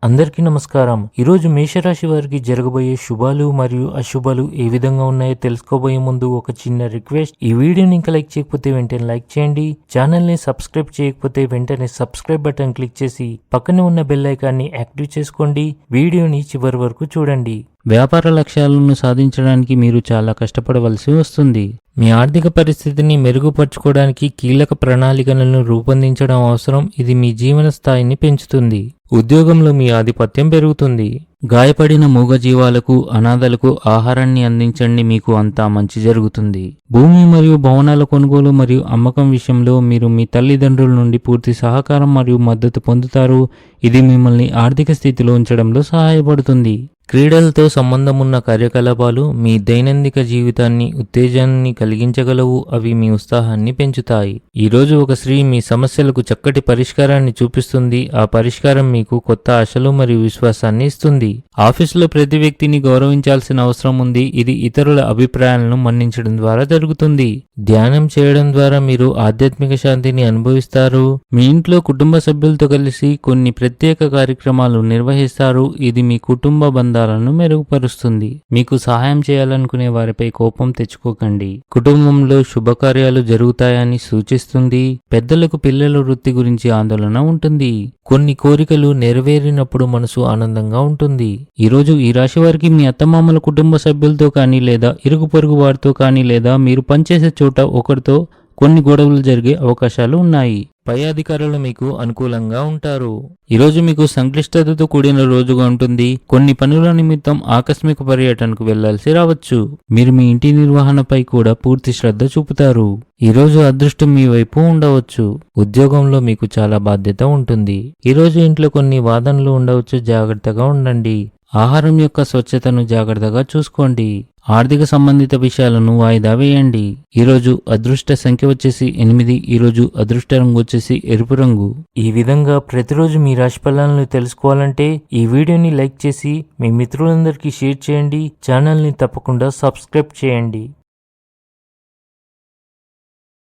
అందరికీ నమస్కారం. ఈరోజు మేషరాశి వారికి జరగబోయే శుభాలు మరియు అశుభాలు ఏ విధంగా ఉన్నాయో తెలుసుకోబోయే ముందు ఒక చిన్న రిక్వెస్ట్. ఈ వీడియోని ఇంకా లైక్ చేయకపోతే వెంటనే లైక్ చేయండి. ఛానల్ ని సబ్స్క్రైబ్ చేయకపోతే వెంటనే సబ్స్క్రైబ్ బటన్ క్లిక్ చేసి పక్కనే ఉన్న బెల్ ఐకాన్ని యాక్టివ్ చేసుకోండి. వీడియోని చివరి వరకు చూడండి. వ్యాపార లక్ష్యాలను సాధించడానికి మీరు చాలా కష్టపడవలసి వస్తుంది. మీ ఆర్థిక పరిస్థితిని మెరుగుపరచుకోవడానికి కీలక ప్రణాళికలను రూపొందించడం అవసరం. ఇది మీ జీవన స్థాయిని పెంచుతుంది. ఉద్యోగంలో మీ ఆధిపత్యం పెరుగుతుంది. గాయపడిన మూగజీవాలకు, అనాథలకు ఆహారాన్ని అందించండి. మీకు అంతా మంచి జరుగుతుంది. భూమి మరియు భవనాల కొనుగోలు మరియు అమ్మకం విషయంలో మీరు మీ తల్లిదండ్రుల నుండి పూర్తి సహకారం మరియు మద్దతు పొందుతారు. ఇది మిమ్మల్ని ఆర్థిక స్థితిలో ఉంచడంలో సహాయపడుతుంది. క్రీడలతో సంబంధం ఉన్న కార్యకలాపాలు మీ దైనందిక జీవితాన్ని ఉత్తేజాన్ని కలిగించగలవు. అవి మీ ఉత్సాహాన్ని పెంచుతాయి. ఈరోజు ఒక స్త్రీ మీ సమస్యలకు చక్కటి పరిష్కారాన్ని చూపిస్తుంది. ఆ పరిష్కారం మీకు కొత్త ఆశలు మరియు విశ్వాసాన్ని ఇస్తుంది. ఆఫీసులో ప్రతి వ్యక్తిని గౌరవించాల్సిన అవసరం ఉంది. ఇది ఇతరుల అభిప్రాయాలను మన్నించడం ద్వారా జరుగుతుంది. ధ్యానం చేయడం ద్వారా మీరు ఆధ్యాత్మిక శాంతిని అనుభవిస్తారు. మీ ఇంట్లో కుటుంబ సభ్యులతో కలిసి కొన్ని ప్రత్యేక కార్యక్రమాలు నిర్వహిస్తారు. ఇది మీ కుటుంబ బంధాలను మెరుగుపరుస్తుంది. మీకు సహాయం చేయాలనుకునే వారిపై కోపం తెచ్చుకోకండి. కుటుంబంలో శుభకార్యాలు జరుగుతాయని సూచిస్తుంది. పెద్దలకు పిల్లల వృత్తి గురించి ఆందోళన ఉంటుంది. కొన్ని కోరికలు నెరవేరినప్పుడు మనసు ఆనందంగా ఉంటుంది. ఈరోజు ఈ రాశి వారికి మీ అత్తమామల కుటుంబ సభ్యులతో కానీ లేదా ఇరుగు పొరుగు వారితో కానీ లేదా మీరు పనిచేసే చోట ఒకరితో కొన్ని గొడవలు జరిగే అవకాశాలు ఉన్నాయి. పై అధికారులు మీకు అనుకూలంగా ఉంటారు. ఈరోజు మీకు సంక్లిష్టతతో కూడిన రోజుగా ఉంటుంది. కొన్ని పనుల నిమిత్తం ఆకస్మిక పర్యటనకు వెళ్లాల్సి రావచ్చు. మీరు మీ ఇంటి నిర్వహణపై కూడా పూర్తి శ్రద్ధ చూపుతారు. ఈరోజు అదృష్టం మీ వైపు ఉండవచ్చు. ఉద్యోగంలో మీకు చాలా బాధ్యత ఉంటుంది. ఈరోజు ఇంట్లో కొన్ని వాదనలు ఉండవచ్చు. జాగ్రత్తగా ఉండండి. ఆహారం యొక్క స్వచ్ఛతను జాగ్రత్తగా చూసుకోండి. ఆర్థిక సంబంధిత విషయాలను వాయిదా వేయండి. ఈరోజు అదృష్ట సంఖ్య వచ్చేసి 8. ఈరోజు అదృష్ట రంగు వచ్చేసి ఎరుపు రంగు. ఈ విధంగా ప్రతిరోజు మీ రాశి ఫలాలను తెలుసుకోవాలంటే ఈ వీడియోని లైక్ చేసి మీ మిత్రులందరికీ షేర్ చేయండి. ఛానల్ని తప్పకుండా సబ్స్క్రైబ్ చేయండి.